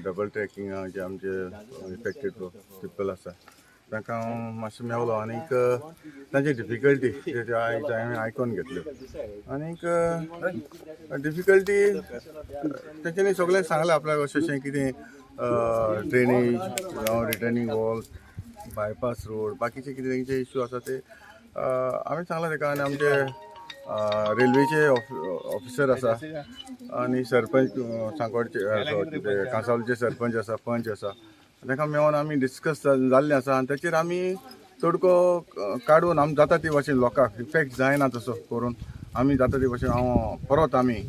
Double tracking जे आमचे affected people आसा तांकां हांव मातशें मेवलो आनीक तांची डिफिकल्टी हांवें आयकून घेतल्यो आनीक डिफिकल्टी तेंच्यांनी सगळें सांगलें आपल्याक अशें कितें ड्रेनेज जावं रिटर्निंग वॉल्स बायपास रोड बाकीचे कितें तेंचे इश्यू आसा ते हांवें सांगलां ताका आनी आमचे रेल्वेचे ऑफिसर आसा आनी सरपंच सांकवाडचे कांसावलीचे सरपंच आसा पंच आसा ताका मेळोन आमी डिस्कस जाल्लें आसा आनी ताचेर आमी तोडको काडून आमी जाता ते भाशेन लोकांक इफेक्ट जायना तसो करून आमी जाता ते भाशेन हांव परत आमी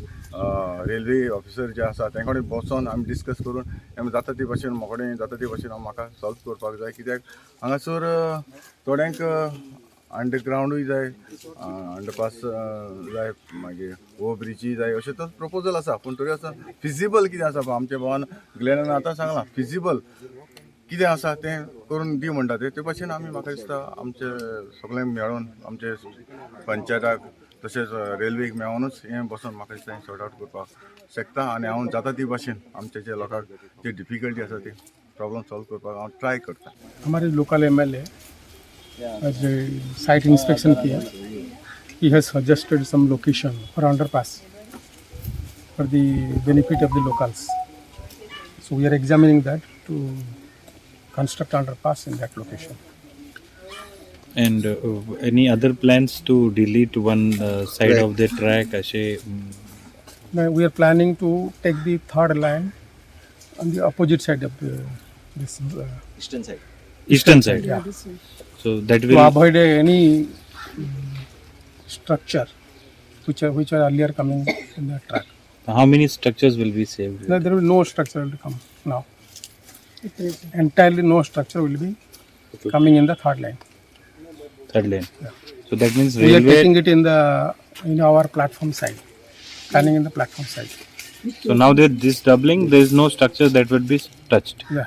रेल्वे ऑफिसर जे आसा तें कडेन बसोन आमी डिस्कस करून आमी जाता ते भाशेन मोकडें जाता ते भाशेन म्हाका सॉल्व करपाक जाय कित्याक हांगासर थोड्यांक अंडरग्रावंडूय जाय अंडरपास जाय मागीर ओवर ब्रिजीय जाय अशें तो प्रपोजल आसा पूण तरी आसा फिजिबल कितें आसा आमच्या भावान ग्लेनान आतां सांगलां फिजिबल कितें आसा तें करून दी म्हणटा ते भाशेन आमी म्हाका दिसता आमचे सगळ्यांक मेळून आमचे पंचायताक तशेंच रेल्वेक मेळोनूच हें बसून म्हाका दिसता हें सॉर्ट आवट करपाक शकता आनी हांव जाता ती भाशेन आमचे जे लोकांक जी डिफिकल्टी आसा ती प्रॉब्लम सॉल्व करपाक हांव ट्राय करता. हमारे local MLA has a site inspection किया. He has suggested some location for underpass for the benefit of the locals. So we are examining that to construct underpass in that location. And any other plans to delete one side of the track? Now we are planning to take the third line on the opposite side of this Eastern side. Yeah. So that To will avoid any structure which are earlier coming in the track. how many structures will be saved? There will no structure will come now. Entirely no structure will be coming in the third line. Third lane. Yeah. So that means We are railway. taking it in our platform side, planning in the platform side. So now that this doubling, there is no structure that would be touched. Yeah.